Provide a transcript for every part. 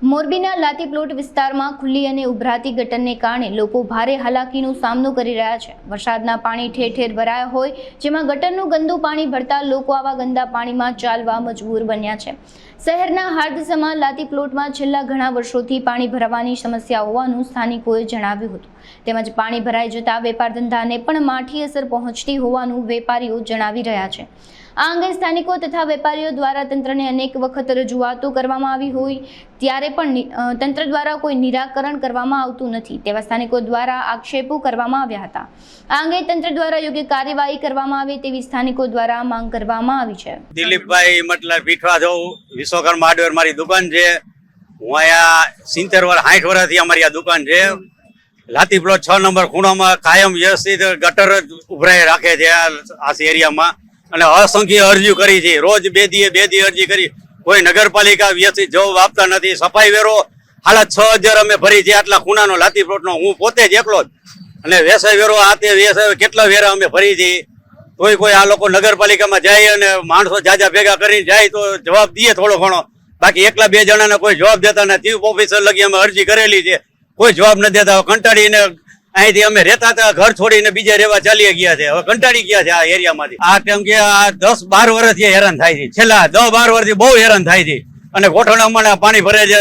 મોરબીના લાતી પ્લોટ વિસ્તારમાં ખુલ્લી અને ઉભરાતી ગટરને કારણે લોકો ભારે હાલાકીનો સામનો કરી રહ્યા છે। વરસાદના પાણી ઠેર ઠેર ભરાયા હોય, જેમાં ગટરનું ગંદુ પાણી ભરતા લોકો આવા ગંદા પાણીમાં ચાલવા મજબૂર બન્યા છે। શહેરના હાર્દસમાં લાતી પ્લોટમાં છેલ્લા ઘણા વર્ષોથી પાણી ભરાવાની સમસ્યા હોવાનું સ્થાનિકોએ જણાવ્યું હતું। તેમજ પાણી ભરાઈ જતા વેપાર ધંધાને પણ માઠી અસર પહોંચતી હોવાનું વેપારીઓ જણાવી રહ્યા છે। આ અંગે સ્થાનિકો તથા વેપારીઓ દ્વારા તંત્રને અનેક વખત રજૂઆતો કરવામાં આવી હોય ત્યારે પણ તંત્ર દ્વારા કોઈ નિરાકરણ કરવામાં આવતું નથી તેવા સ્થાનિકો દ્વારા આક્ષેપો કરવામાં આવ્યા હતા। આ અંગે તંત્ર દ્વારા યોગ્ય કાર્યવાહી કરવામાં આવે તેવી સ્થાનિકો દ્વારા માંગ કરવામાં આવી છે। દિલીપભાઈ મતલબ પીઠવા જાઉં, વિશ્વકર્મા હાર્ડવેર મારી દુકાન છે। હું અહીંયા 70 વર્ષ 60 વર્ષથી અમારી આ દુકાન છે। લાતી પ્લોટ 6 નંબર ખૂણામાં કાયમ વ્યવસ્થિત ગટર ઉભરાઈ રાખે છે આ એરિયામાં, અને અસંખ્ય અરજી કરી છે। રોજ બે દી અરજી કરી, કોઈ નગરપાલિકા વ્યવસ્થિત જવાબ આપતા નથી। સફાઈ વેરો હાલા 6000 અમે ભરી છે આટલા ખૂણાનો લાતી પ્લોટનો, હું પોતે જ એકલો જ, અને વેસાઈ વેરો આ તે વેસાઈ કેટલા વેરા અમે ભરી છે। કોઈ આ લોકો નગરપાલિકામાં જાય અને માણસો જાજા ભેગા કરીને જાય તો જવાબ દઈએ થોડો ઘણો, બાકી એકલા બે જણાને કોઈ જવાબ દેતા નથી। ચીફ ઓફિસર લગી અમે અરજી કરેલી છે, કોઈ જવાબ નથી દેતા। કંટાળીને અહીંથી અમે રહેતા હતા, ઘર છોડીને બીજે રહેવા ચાલી ગયા છે। હવે કંટાળી ગયા છે આ એરિયામાંથી। આ કેમ કે આ 10-12 વર્ષથી હેરાન થાય છે, છેલ્લા 10-12 વર્ષથી બહુ હેરાન થાય છે। અને ગોઠવણામાં પાણી ભરે છે,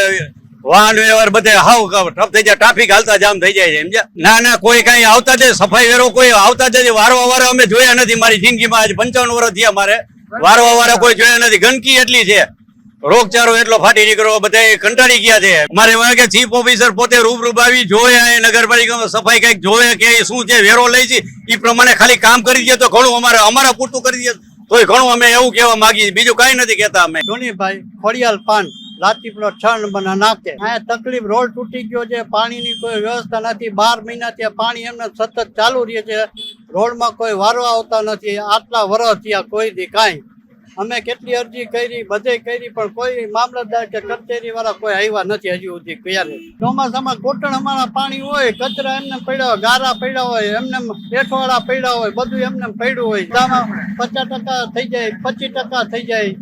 વાહન વ્યવહાર બધે હાવ ઠપ થઈ જાય, ટ્રાફિક હાલતા જામ થઈ જાય છે, સમજ્યા? ના કોઈ કઈ આવતા જ સફાઈ વેરો કોઈ આવતા જ વારવા અમે જોયા નથી મારી જિંદગીમાં। આજ 55 વર્ષ થયા મારે, વારવા કોઈ જોયા નથી। ગંદકી એટલી છે, રોગચારો એટલો ફાટી નીકળ્યો, બધા કંટાળી ગયા છે। મારે કે ચીફ ઓફિસર પોતે રૂબરૂ આવી જોવે, નગરપાલિકામાં સફાઈ કઈક જોવે કે શું છે, વેરો લઈ છે એ પ્રમાણે ખાલી કામ કરી દે તો ઘણું, અમારા પૂરતું કરી દે તોય ઘણું। અમે એવું કહેવા માંગીએ, બીજું કઈ નથી કહેતા અમે। ધોનીભાઈ ખોડિયાલ પાન, લાતી પ્લોટ 6 નંબરના નાકે। અહીંયા તકલીફ, રોડ તૂટી ગયો છે, પાણીની કોઈ વ્યવસ્થા નથી। 12 મહિનાથી પાણી એમને સતત ચાલુ રહે છે, રોડમાં કોઈ વારો આવતા નથી। આટલા વર્ષ થયા કોઈ દી કાંઈ। અમે કેટલી અરજી કરી, બધે કરી, પણ કોઈ મામલતદાર કે કચેરી વાળા કોઈ આવ્યા નથી હજી સુધી ક્યારે। ચોમાસામાં ગોટણમાં પાણી હોય, કચરા એમને પડ્યા હોય, ગારા પડ્યા હોય, એમને પેઠવાળા પડ્યા હોય, બધું એમને પડ્યું હોય। ધંધામાં 50% થઈ જાય, 25% થઈ જાય,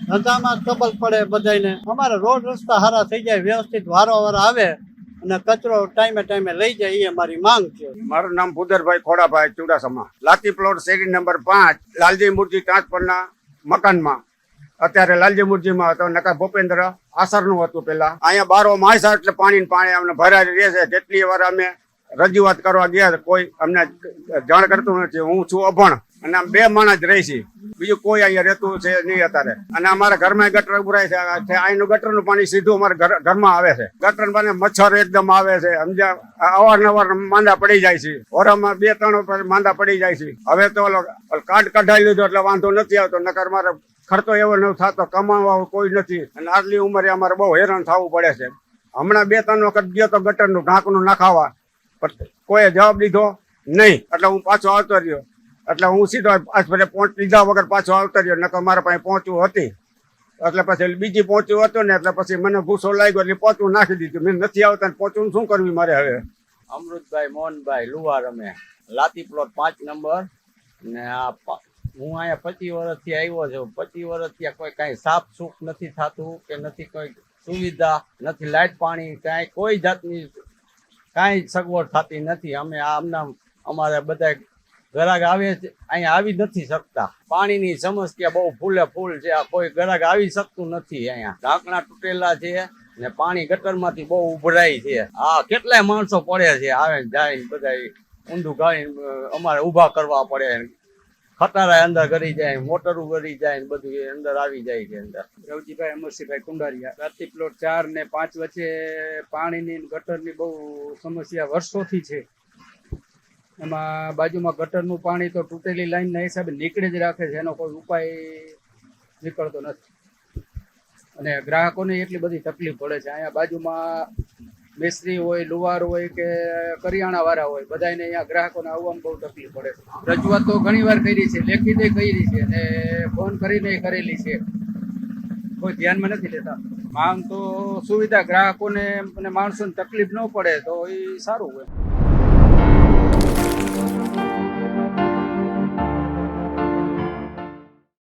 ધંધામાં ટ્રબલ પડે બધાને। અમારા રોડ રસ્તા સારા થઈ જાય, વ્યવસ્થિત વારંવાર આવે અને કચરો ટાઈમે લઈ જાય, એ અમારી માંગ છે। મારું નામ ભૂદરભાઈ ખોડાભાઈ ચુડાસમા, લાતી પ્લોટ શેરી નંબર 5, લાલજી મુરજી ટ્રાન્સફરના મકાનમાં। અત્યારે લાલજી મુરજીમાં હતો, નકા ભૂપેન્દ્ર આસરનું હતું પેલા। અહીંયા 12 માસ એટલે પાણી અમને ભરાઈ રહે છે। કેટલી વાર અમે રજૂઆત કરવા ગયા, કોઈ અમને જાણ કરતું નથી। હું છું અભણ અને આમ 2 માણસ જ રહી છે, બીજું કોઈ અહીંયા રહેતું છે નહીં અત્યારે। અને અમારા ઘરમાં ગટર ઉભરાય છે, અહીંનું ગટરનું પાણી સીધું અમારા ઘરમાં આવે છે। ગટરનું પાણી મચ્છર એકદમ આવે છે, સમજ્યા? અવારનવાર માંદા પડી જાય છે, ઓરામાં 2-3 માંદા પડી જાય છે। હવે તો કાર્ડ કઢાવી લીધો એટલે વાંધો નથી આવતો, નકર મારે ખર્ચો એવો ન થતો, કમાવા કોઈ નથી, અને આટલી ઉંમરે અમારે બહુ હેરાન થવું પડે છે। હમણાં 2-3 વખત ગયો તો ગટરનું ઢાંકણું નાખાવા, પણ કોઈ જવાબ દીધો નહીં, એટલે હું પાછો આવતો રહ્યો। એટલે હું સીધો આજ ફરે પહોંચ લીધા વગર પાછો આવતો રહ્યો, નકર મારા પાસે પહોંચવું હતી, એટલે પછી બીજી પહોંચ્યું હતું ને, એટલે પછી મને ગુસ્સો લાગ્યો એટલે પહોંચવું નાખી દીધું। મેં નથી આવતા, પહોંચવું શું કરવું મારે હવે? અમૃતભાઈ મોહનભાઈ લુવાર, અમે લાતી પ્લોટ 5 નંબર ને હું અહીંયા 25 વર્ષથી આવ્યો છું। 25 વર્ષથી કોઈ કાંઈ સાફ સુખ નથી થતું, કે નથી કોઈ સુવિધા, નથી લાઇટ પાણી, કાંઈ કોઈ જાતની કાંઈ સગવડ થતી નથી। અમે અમારે બધા ગ્રાહક આવે છે, અહીંયા આવી નથી શકતા। પાણીની સમસ્યા બહુ ફૂલે ફૂલ છે, આ કોઈ ગ્રાહક આવી શકતું નથી। અહીંયા ઢાંકણા તૂટેલા છે ને પાણી ગટરમાંથી બહુ ઉભરાય છે। આ કેટલાય માણસો પડે છે, આવે જાય બધા ઊંધું ગાળીને અમારે ઊભા કરવા પડે। ખટારા અંદર ગરી જાય, મોટરું ગરી જાય, બધું અંદર આવી જાય છે। અંદર રવજીભાઈ અમરસિંહભાઈ કુંડારિયા, લાતી પ્લોટ 4 ને 5 વચ્ચે પાણીની ગટરની બહુ સમસ્યા વર્ષોથી છે। એમાં બાજુમાં ગટરનું પાણી તો તૂટેલી લાઈનના હિસાબે નીકળે જ રાખે છે, એનો કોઈ ઉપાય નીકળતો નથી, અને ગ્રાહકોને એટલી બધી તકલીફ પડે છે। અહીંયા બાજુમાં મેસ્ત્રી હોય, લુવાર હોય કે કરિયાણાવાળા હોય, બધાને અહીંયા ગ્રાહકોને આવવામાં બહુ તકલીફ પડે છે। રજૂઆત તો ઘણી વાર કરી છે, લેખિતે કરી છે અને ફોન કરીને કરેલી છે, કોઈ ધ્યાનમાં નથી લેતા। માંગ તો સુવિધા ગ્રાહકોને અને માણસોને તકલીફ ન પડે તો એ સારું હોય।